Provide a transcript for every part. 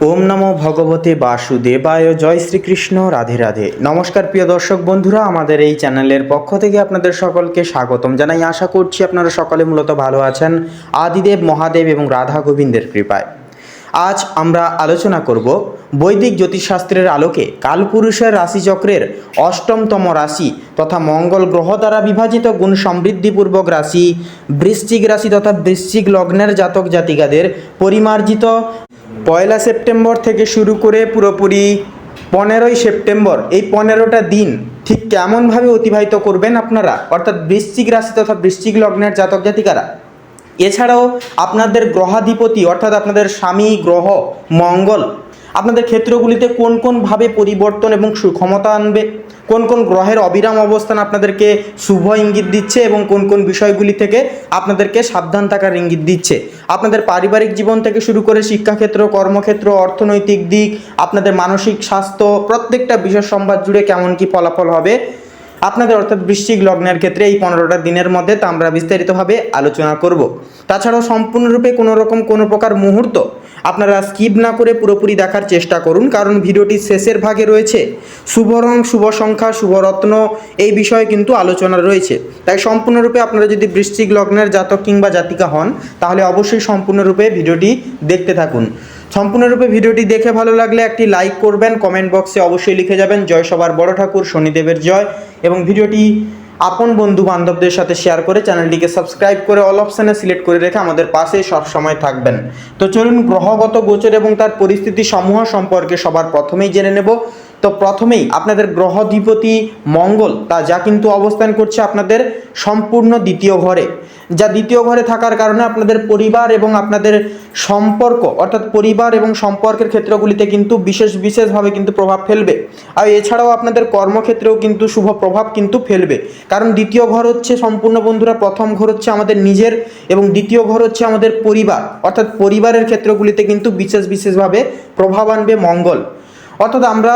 ওম নমো ভগবতে বাসুদেবায়। জয় শ্রীকৃষ্ণ। রাধে রাধে। নমস্কার প্রিয় দর্শক বন্ধুরা, আমাদের এই চ্যানেলের পক্ষ থেকে আপনাদের সকলকে স্বাগতম জানাই। আশা করছি আপনারা সকলে মূলত ভালো আছেন আদিদেব মহাদেব এবং রাধা গোবিন্দের কৃপায়। আজ আমরা আলোচনা করব বৈদিক জ্যোতিষশাস্ত্রের আলোকে কালপুরুষের রাশিচক্রের অষ্টমতম রাশি তথা মঙ্গল গ্রহ দ্বারা বিভাজিত গুণ সমৃদ্ধিপূর্বক রাশি বৃশ্চিক রাশি তথা বৃশ্চিক লগ্নের জাতক জাতিকাদের পরিমার্জিত 1 সেপ্টেম্বর থেকে শুরু করে পুরোপুরি 15ই সেপ্টেম্বর, এই 15টা দিন ঠিক কেমনভাবে অতিবাহিত করবেন আপনারা, অর্থাৎ বৃশ্চিক রাশি তথা বৃশ্চিক লগ্নের জাতক জাতিকারা। এছাড়াও আপনাদের গ্রহাধিপতি অর্থাৎ আপনাদের স্বামী গ্রহ মঙ্গল আপনাদের ক্ষেত্রগুলিতে কোন কোনভাবে পরিবর্তন এবং সুক্ষমতা আনবে, কোন কোন গ্রহের অবিরাম অবস্থান আপনাদেরকে শুভ ইঙ্গিত দিচ্ছে এবং কোন কোন বিষয়গুলি থেকে আপনাদেরকে সাবধান থাকার ইঙ্গিত দিচ্ছে, আপনাদের পারিবারিক জীবন থেকে শুরু করে শিক্ষাক্ষেত্র, কর্মক্ষেত্র, অর্থনৈতিক দিক, আপনাদের মানসিক স্বাস্থ্য, প্রত্যেকটা বিষয় সংবাদ জুড়ে কেমন কি ফলাফল হবে আপনাদের অর্থাৎ বৃশ্চিক লগ্নের ক্ষেত্রে এই 15টা দিনের মধ্যে, তা আমরা বিস্তারিতভাবে আলোচনা করব। তাছাড়াও সম্পূর্ণরূপে কোনো প্রকার মুহূর্ত আপনারা স্কিপ না করে পুরোপুরি দেখার চেষ্টা করুন, কারণ ভিডিওটির শেষের ভাগে রয়েছে শুভ রং, শুভ সংখ্যা, শুভরত্ন এই বিষয়ে কিন্তু আলোচনা রয়েছে। তাই সম্পূর্ণরূপে আপনারা যদি বৃশ্চিক লগ্নের জাতক কিংবা জাতিকা হন তাহলে অবশ্যই সম্পূর্ণরূপে ভিডিওটি দেখতে থাকুন। সম্পূর্ণরূপে ভিডিওটি দেখে ভালো লাগলে একটি লাইক করবেন, কমেন্ট বক্সে অবশ্যই লিখে যাবেন জয় সবার বড় ঠাকুর শনিদেবের জয়, এবং ভিডিওটি আপন বন্ধু বান্ধবদের সাথে শেয়ার করে চ্যানেলটিকে সাবস্ক্রাইব করে অল অপশানে সিলেক্ট করে রেখে আমাদের পাশে সবসময় থাকবেন। তো চলুন গ্রহগত গোচর এবং তার পরিস্থিতি সমূহ সম্পর্কে সবার প্রথমেই জেনে নেব। তো প্রথমেই আপনাদের গ্রহাধিপতি মঙ্গল যা কিন্তু অবস্থান করছে আপনাদের সম্পূর্ণ দ্বিতীয় ঘরে, যা দ্বিতীয় ঘরে থাকার কারণে আপনাদের পরিবার এবং আপনাদের সম্পর্ক অর্থাৎ পরিবার এবং সম্পর্কের ক্ষেত্রগুলিতে কিন্তু বিশেষভাবে কিন্তু প্রভাব ফেলবে। আর এছাড়াও আপনাদের কর্মক্ষেত্রেও কিন্তু শুভ প্রভাব কিন্তু ফেলবে, কারণ দ্বিতীয় ঘর হচ্ছে সম্পূর্ণ বন্ধুরা, প্রথম ঘর হচ্ছে আমাদের নিজের এবং দ্বিতীয় ঘর হচ্ছে আমাদের পরিবার, অর্থাৎ পরিবারের ক্ষেত্রগুলিতে কিন্তু বিশেষভাবে প্রভাব আনবে মঙ্গল। অর্থাৎ আমরা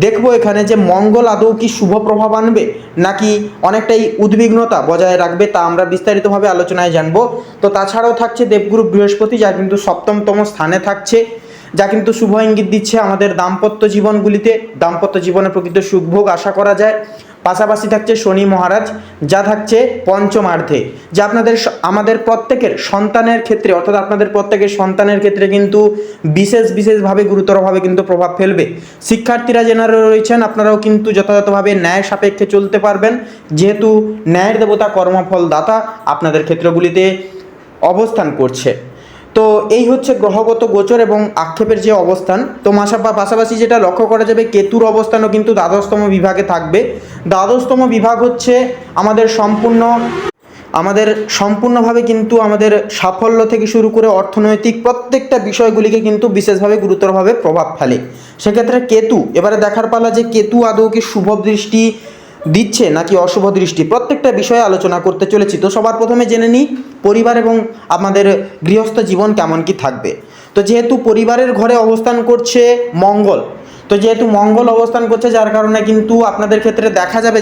দেখবো এখানে যে মঙ্গল আদৌ কি শুভ প্রভাব আনবে নাকি অনেকটাই উদ্বিগ্নতা বজায় রাখবে, তা আমরা বিস্তারিতভাবে আলোচনায় জানবো। তো তাছাড়াও থাকছে দেবগুরু বৃহস্পতি, যা কিন্তু সপ্তমতম স্থানে থাকছে, যা কিন্তু শুভ ইঙ্গিত দিচ্ছে আমাদের দাম্পত্য জীবনগুলিতে, দাম্পত্য জীবনে প্রকৃত সুখভোগ আশা করা যায়। পাশাপাশি থাকছে শনি মহারাজ, যা থাকছে পঞ্চমার্ধে, যা আমাদের প্রত্যেকের সন্তানের ক্ষেত্রে অর্থাৎ আপনাদের প্রত্যেকের সন্তানের ক্ষেত্রে কিন্তু বিশেষভাবে গুরুতরভাবে কিন্তু প্রভাব ফেলবে। শিক্ষার্থীরা যারা রয়েছেন আপনারাও কিন্তু যথাযথভাবে ন্যায় সাপেক্ষে চলতে পারবেন, যেহেতু ন্যায়ের দেবতা কর্মফল দাতা আপনাদের ক্ষেত্রগুলিতে অবস্থান করছে। তো এই হচ্ছে গ্রহগত গোচর এবং আক্ষেপের যে অবস্থান। তো পাশাপাশি যেটা লক্ষ্য করা যাবে, কেতুর অবস্থানও কিন্তু দ্বাদশতম বিভাগে থাকবে। দ্বাদশতম বিভাগ হচ্ছে আমাদের সম্পূর্ণভাবে কিন্তু আমাদের সাফল্য থেকে শুরু করে অর্থনৈতিক প্রত্যেকটা বিষয়গুলিকে কিন্তু বিশেষভাবে গুরুতরভাবে প্রভাব ফেলে। সেক্ষেত্রে কেতু, এবারে দেখার পালা যে কেতু আদৌ কি শুভ দৃষ্টি দিচ্ছে নাকি অশুভ দৃষ্টি, প্রত্যেকটা বিষয়ে আলোচনা করতে চলেছি। তো সবার প্রথমে জেনে নিই পরিবার এবং আমাদের গৃহস্থ জীবন কেমন কি থাকবে। তো যেহেতু পরিবারের ঘরে অবস্থান করছে মঙ্গল, তো যেহেতু মঙ্গল অবস্থান করছে যার কারণে কিন্তু আপনাদের ক্ষেত্রে দেখা যাবে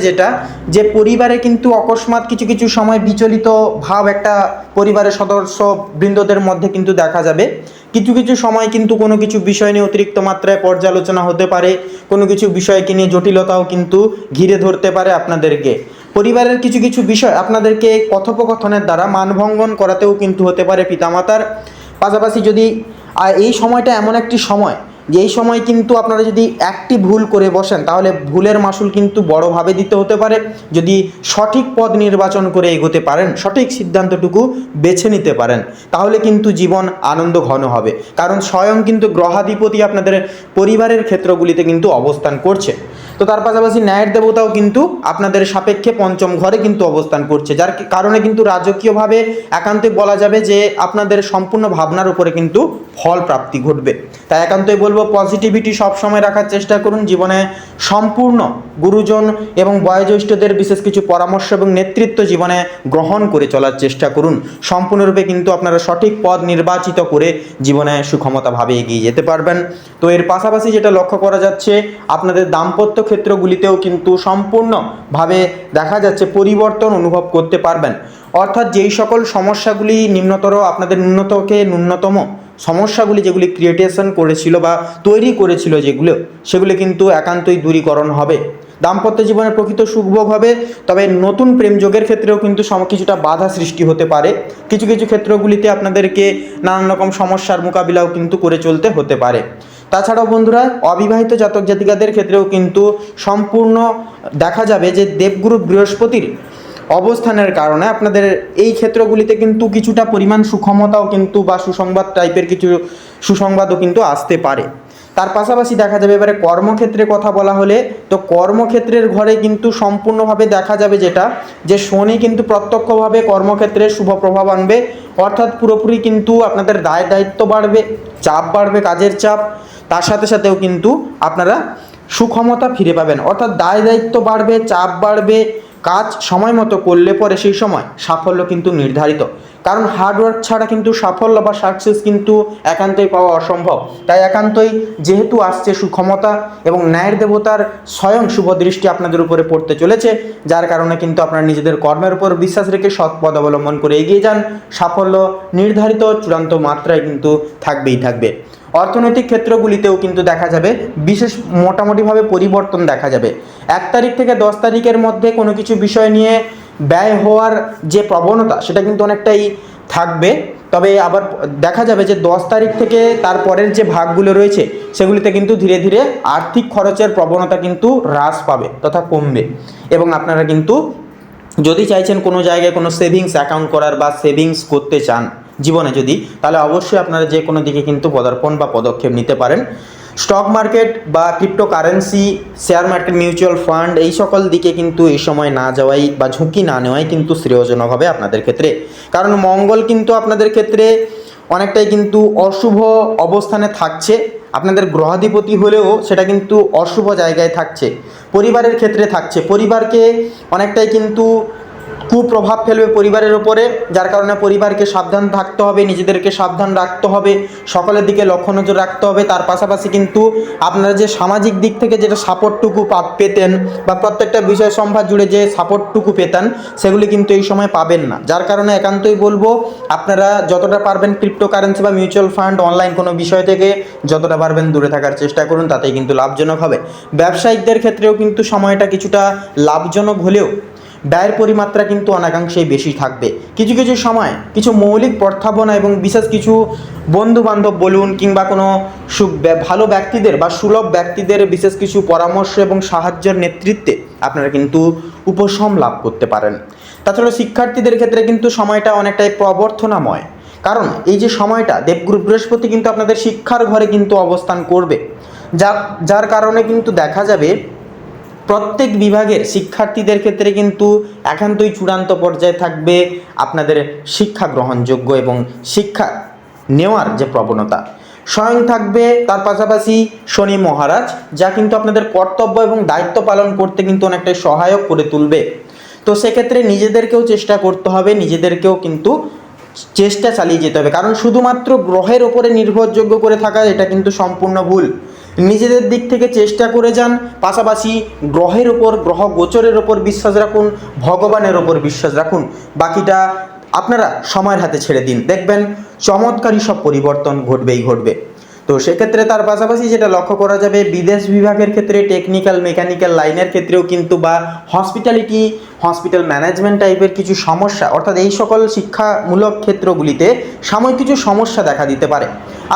যে পরিবারে কিন্তু অকস্মাৎ কিছু সময় বিচলিত ভাব একটা পরিবারের সদস্য বৃন্দদের মধ্যে কিন্তু দেখা যাবে। কিছু সময় কিন্তু কোনো কিছু বিষয় নিয়ে অতিরিক্ত মাত্রায় পর্যালোচনা হতে পারে, কোনো কিছু বিষয়কে নিয়ে জটিলতাও কিন্তু ঘিরে ধরতে পারে আপনাদেরকে। পরিবারের কিছু বিষয় আপনাদেরকে কথোপকথনের দ্বারা মানভঙ্গন করাতেও কিন্তু হতে পারে পিতামাতার। পাশাপাশি যদি এই সময়টা এমন একটি সময় যে এই সময় কিন্তু আপনারা যদি একটি ভুল করে বসেন তাহলে ভুলের মাসুল কিন্তু বড়ভাবে দিতে হতে পারে। যদি সঠিক পথ নির্বাচন করে এগোতে পারেন, সঠিক সিদ্ধান্তটুকু বেছে নিতে পারেন, তাহলে কিন্তু জীবন আনন্দ ঘন হবে, কারণ স্বয়ং কিন্তু গ্রহাধিপতি আপনাদের পরিবারের ক্ষেত্রগুলিতে কিন্তু অবস্থান করছে। তো তার পাশাপাশি ন্যায়ের দেবতাও কিন্তু আপনাদের সাপেক্ষে পঞ্চম ঘরে কিন্তু অবস্থান করছে, যার কারণে কিন্তু রাজকীয়ভাবে একান্তই বলা যাবে যে আপনাদের সম্পূর্ণ ভাবনার উপরে কিন্তু ফল প্রাপ্তি ঘটবে। তাই একান্তই বলবো পজিটিভিটি সবসময় রাখার চেষ্টা করুন জীবনে। সম্পূর্ণ গুরুজন এবং বয়োজ্যেষ্ঠদের বিশেষ কিছু পরামর্শ এবং নেতৃত্ব জীবনে গ্রহণ করে চলার চেষ্টা করুন। সম্পূর্ণরূপে কিন্তু আপনারা সঠিক পথ নির্বাচিত করে জীবনে সুক্ষমতাভাবে এগিয়ে যেতে পারবেন। তো এর পাশাপাশি যেটা লক্ষ্য করা যাচ্ছে আপনাদের দাম্পত্য ক্ষেত্রগুলিতেও কিন্তু সম্পূর্ণভাবে দেখা যাচ্ছে পরিবর্তন অনুভব করতে পারবেন। অর্থাৎ যেই সকল সমস্যাগুলি আপনাদের ন্যূনতম সমস্যাগুলি যেগুলি ক্রিয়েটেশন করেছিল বা তৈরি করেছিল সেগুলো কিন্তু একান্তই দূরীকরণ হবে। দাম্পত্য জীবনের প্রকৃত সুখভোগ হবে। তবে নতুন প্রেম যোগের ক্ষেত্রেও কিন্তু কিছুটা বাধা সৃষ্টি হতে পারে। কিছু কিছু ক্ষেত্রগুলিতে আপনাদেরকে নানান রকম সমস্যার মোকাবিলাও কিন্তু করে চলতে হতে পারে। তাছাড়াও বন্ধুরা, অবিবাহিত জাতক জাতিকাদের ক্ষেত্রেও কিন্তু সম্পূর্ণ দেখা যাবে যে দেবগুরু বৃহস্পতির অবস্থানের কারণে আপনাদের এই ক্ষেত্রগুলিতে কিন্তু কিছুটা পরিমাণ সুক্ষমতাও কিন্তু বা সুসংবাদ টাইপের কিছু সুসংবাদও কিন্তু আসতে পারে। তার পাশাপাশি দেখা যাবে এবারে কর্মক্ষেত্রে কথা বলা হলে, তো কর্মক্ষেত্রের ঘরে কিন্তু সম্পূর্ণভাবে দেখা যাবে যে শনি কিন্তু প্রত্যক্ষভাবে কর্মক্ষেত্রে শুভ প্রভাব আনবে। অর্থাৎ পুরোপুরি কিন্তু আপনাদের দায় দায়িত্ব বাড়বে, চাপ বাড়বে, কাজের চাপ। তার সাথে সাথেও কিন্তু আপনারা সুক্ষমতা ফিরে পাবেন। অর্থাৎ দায় দায়িত্ব বাড়বে, চাপ বাড়বে, কাজ সময় মতো করলে পরে সেই সময় সাফল্য কিন্তু নির্ধারিত। কারণ হার্ডওয়ার্ক ছাড়া কিন্তু সাফল্য বা সাকসেস কিন্তু একান্তই পাওয়া অসম্ভব। তাই একান্তই যেহেতু আসছে সুক্ষমতা এবং ন্যায়ের দেবতার স্বয়ং শুভ দৃষ্টি আপনাদের উপরে পড়তে চলেছে, যার কারণে কিন্তু আপনারা নিজেদের কর্মের উপর বিশ্বাস রেখে সৎ পথ অবলম্বন করে এগিয়ে যান। সাফল্য নির্ধারিত চূড়ান্ত মাত্রায় কিন্তু থাকবেই থাকবে। অর্থনৈতিক ক্ষেত্রগুলিতেও কিন্তু দেখা যাবে বিশেষ মোটামুটিভাবে পরিবর্তন দেখা যাবে। 1 তারিখ থেকে 10 তারিখের মধ্যে কোনো কিছু বিষয় নিয়ে ব্যয় হওয়ার যে প্রবণতা সেটা কিন্তু অনেকটাই থাকবে। তবে আবার দেখা যাবে যে 10 তারিখ থেকে তারপরের যে ভাগগুলো রয়েছে সেগুলিতে কিন্তু ধীরে ধীরে আর্থিক খরচের প্রবণতা কিন্তু হ্রাস পাবে তথা কমবে। এবং আপনারা কিন্তু যদি চাইছেন কোনো জায়গায় কোনো সেভিংস অ্যাকাউন্ট করার বা সেভিংস করতে চান জীবনে যদি, তাহলে অবশ্যই আপনারা যে কোনো দিকে কিন্তু পদার্পণ বা পদক্ষেপ নিতে পারেন। স্টক মার্কেট বা cryptocurrency, share market, mutual fund এই সকল দিকে কিন্তু এই সময় না যাওয়াই বা ঝুঁকি না নেওয়াই কিন্তু শ্রেয়জনক হবে আপনাদের ক্ষেত্রে। কারণ মঙ্গল কিন্তু আপনাদের ক্ষেত্রে অনেকটাই কিন্তু অশুভ অবস্থানে থাকছে। আপনাদের গ্রহাধিপতি হলেও সেটা কিন্তু অশুভ জায়গায় থাকছে, পরিবারের ক্ষেত্রে থাকছে। পরিবারকে অনেকটাই কিন্তু কুপ্রভাব ফেলবে পরিবারের উপরে, যার কারণে পরিবারকে সাবধান থাকতে হবে, নিজেদেরকে সাবধান রাখতে হবে, সকলের দিকে লক্ষ্য নজর রাখতে হবে। তার পাশাপাশি কিন্তু আপনারা যে সামাজিক দিক থেকে যেটা সাপোর্টটুকু পেতেন বা প্রত্যেকটা বিষয় সম্ভার জুড়ে যে সাপোর্টটুকু পেতেন সেগুলি কিন্তু এই সময় পাবেন না। যার কারণে একান্তই বলবো আপনারা যতটা পারবেন ক্রিপ্টোকারেন্সি বা মিউচুয়াল ফান্ড অনলাইন কোনো বিষয় থেকে যতটা পারবেন দূরে থাকার চেষ্টা করুন, তাতেই কিন্তু লাভজনক হবে। ব্যবসায়িকদের ক্ষেত্রেও কিন্তু সময়টা কিছুটা লাভজনক হলেও ব্যয়ের পরিমাত্রা কিন্তু অনেকাংশেই বেশি থাকবে। কিছু কিছু সময় কিছু মৌলিক প্রস্তাবনা এবং বিশেষ কিছু বন্ধুবান্ধব বলুন কিংবা কোনো ভালো ব্যক্তিদের বা সুলভ ব্যক্তিদের বিশেষ কিছু পরামর্শ এবং সাহায্যের নেতৃত্বে আপনারা কিন্তু উপশম লাভ করতে পারেন। তাছাড়া শিক্ষার্থীদের ক্ষেত্রে কিন্তু সময়টা অনেকটাই প্রবর্তনাময়। কারণ এই যে সময়টা দেবগুরু বৃহস্পতি কিন্তু আপনাদের শিক্ষার ঘরে কিন্তু অবস্থান করবে, যার কারণে কিন্তু দেখা যাবে প্রত্যেক বিভাগের শিক্ষার্থীদের ক্ষেত্রে কিন্তু একান্তই চূড়ান্ত পর্যায়ে থাকবে আপনাদের শিক্ষা গ্রহণযোগ্য এবং শিক্ষা নেওয়ার যে প্রবণতা স্বয়ং থাকবে। তার পাশাপাশি শনি মহারাজ, যা কিন্তু আপনাদের কর্তব্য এবং দায়িত্ব পালন করতে কিন্তু অনেকটাই সহায়ক করে তুলবে। তো সেক্ষেত্রে নিজেদেরকেও চেষ্টা করতে হবে, নিজেদেরকেও কিন্তু চেষ্টা চালিয়ে যেতে হবে। কারণ শুধুমাত্র গ্রহের ওপরে নির্ভরযোগ্য করে থাকা এটা কিন্তু সম্পূর্ণ ভুল। নিজেদের দিক থেকে চেষ্টা করে যান, পাশাপাশি গ্রহের ওপর, গ্রহ গোচরের ওপর বিশ্বাস রাখুন, ভগবানের ওপর বিশ্বাস রাখুন। বাকিটা আপনারা সময়ের হাতে ছেড়ে দিন, দেখবেন চমৎকারী সব পরিবর্তন ঘটবেই ঘটবে। তো সেক্ষেত্রে তার পাশাপাশি যেটা লক্ষ্য করা যাবে বিদেশ বিভাগের ক্ষেত্রে, টেকনিক্যাল মেকানিক্যাল লাইনের ক্ষেত্রেও কিন্তু বা হসপিটালিটি, হসপিটাল ম্যানেজমেন্ট টাইপের কিছু সমস্যা, অর্থাৎ এই সকল শিক্ষামূলক ক্ষেত্রগুলিতে সাময়িক কিছু সমস্যা দেখা দিতে পারে।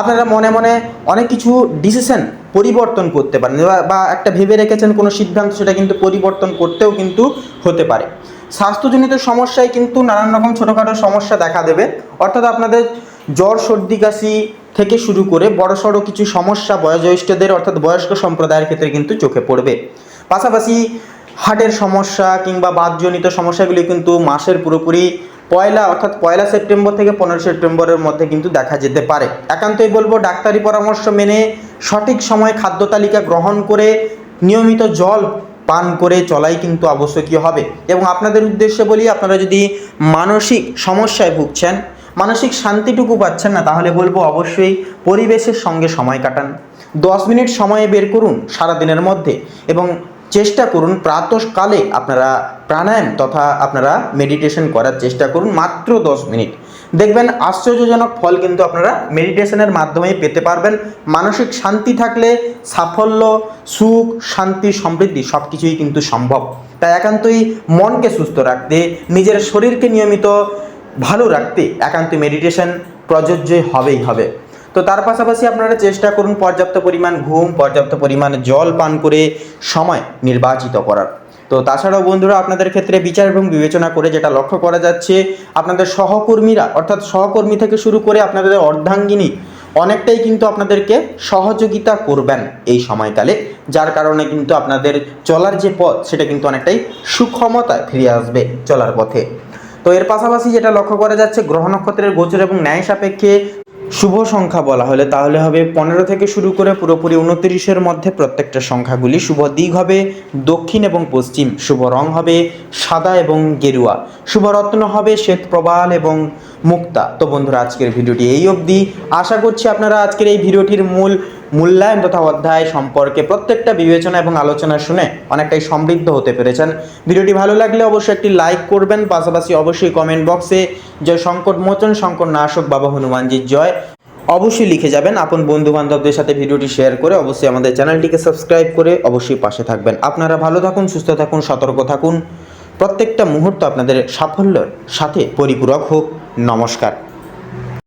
আপনারা মনে মনে অনেক কিছু ডিসিশন পরিবর্তন করতে পারেন বা একটা ভেবে রেখেছেন কোনো সিদ্ধান্ত, সেটা কিন্তু পরিবর্তন করতেও কিন্তু হতে পারে। স্বাস্থ্যজনিত সমস্যায় কিন্তু নানান রকম ছোটোখাটো সমস্যা দেখা দেবে। অর্থাৎ আপনাদের জ্বর, সর্দি, কাশি থেকে শুরু করে বড়সড় কিছু সমস্যা বয়োজ্যেষ্ঠদের অর্থাৎ বয়স্ক সম্প্রদায়ের ক্ষেত্রে কিন্তু চোখে পড়বে। পাশাপাশি হার্টের সমস্যা কিংবা বাতজনিত সমস্যাগুলি কিন্তু মাসের পুরোপুরি পয়লা সেপ্টেম্বর থেকে 15 সেপ্টেম্বরের মধ্যে কিন্তু দেখা যেতে পারে। একান্তই বলবো ডাক্তারি পরামর্শ মেনে সঠিক সময়ে খাদ্য তালিকা গ্রহণ করে নিয়মিত জল পান করে চলাই কিন্তু আবশ্যকীয় হবে। এবং আপনাদের উদ্দেশ্যে বলি, আপনারা যদি মানসিক সমস্যায় ভুগছেন, মানসিক শান্তিটুকু পাচ্ছেন না, তাহলে বলবো অবশ্যই পরিবেশের সঙ্গে সময় কাটান। 10 মিনিট সময় বের করুন সারাদিনের মধ্যে এবং চেষ্টা করুন প্রাতঃকালে আপনারা প্রাণায়াম তথা আপনারা মেডিটেশন করার চেষ্টা করুন, মাত্র 10 মিনিট। দেখবেন আশ্চর্যজনক ফল কিন্তু আপনারা মেডিটেশনের মাধ্যমেই পেতে পারবেন। মানসিক শান্তি থাকলে সাফল্য, সুখ, শান্তি, সমৃদ্ধি সব কিছুই কিন্তু সম্ভব। তাই একান্তই মনকে সুস্থ রাখতে, নিজের শরীরকে নিয়মিত ভালো রাখতে একান্তই মেডিটেশন প্রযোজ্য হবেই হবে। তো তার পাশাপাশি আপনারা চেষ্টা করুন পর্যাপ্ত পরিমাণ ঘুম, পর্যাপ্ত পরিমাণ জল পান করে সময় নির্বাচিত করার। তো তাছাড়াও বন্ধুরা, আপনাদের ক্ষেত্রে বিচার এবং বিবেচনা করে যেটা লক্ষ্য করা যাচ্ছে, আপনাদের সহকর্মীরা অর্থাৎ সহকর্মী থেকে শুরু করে আপনাদের অর্ধাঙ্গিনী অনেকটাই কিন্তু আপনাদেরকে সহযোগিতা করবেন এই সময়কালে, যার কারণে কিন্তু আপনাদের চলার যে পথ সেটা কিন্তু অনেকটাই সুক্ষমতায় ফিরে আসবে চলার পথে। তো এর পাশাপাশি যেটা লক্ষ্য করা যাচ্ছে, গ্রহ নক্ষত্রের গোচর এবং ন্যায় সাপেক্ষে শুভ সংখ্যা বলা হলে তাহলে হবে 15 থেকে শুরু করে পুরোপুরি 29-এর মধ্যে প্রত্যেকটা সংখ্যাগুলি। শুভ দিক হবে দক্ষিণ এবং পশ্চিম, শুভ রং হবে সাদা এবং গেরুয়া, শুভ রত্ন হবে শ্বেত প্রবাল এবং মুক্তা। তো বন্ধুরা, আজকের ভিডিওটি এই অবধি। আশা করছি আপনারা আজকের এই ভিডিওটির মূল্যায়ন তথা অধ্যায় সম্পর্কে প্রত্যেকটা বিবেচনা এবং আলোচনা শুনে অনেকটাই সমৃদ্ধ হতে পেরেছেন। ভিডিওটি ভালো লাগলে অবশ্যই একটি লাইক করবেন, পাশাপাশি অবশ্যই কমেন্ট বক্সে জয় সংকট মোচন শঙ্কর নাশক বাবা হনুমানজির জয় অবশ্যই লিখে যাবেন। আপন বন্ধু বান্ধবদের সাথে ভিডিওটি শেয়ার করে অবশ্যই আমাদের চ্যানেলটিকে সাবস্ক্রাইব করে অবশ্যই পাশে থাকবেন। আপনারা ভালো থাকুন, সুস্থ থাকুন, সতর্ক থাকুন। প্রত্যেকটা মুহূর্ত আপনাদের সাফল্যের সাথে পরিপূরক হোক। নমস্কার।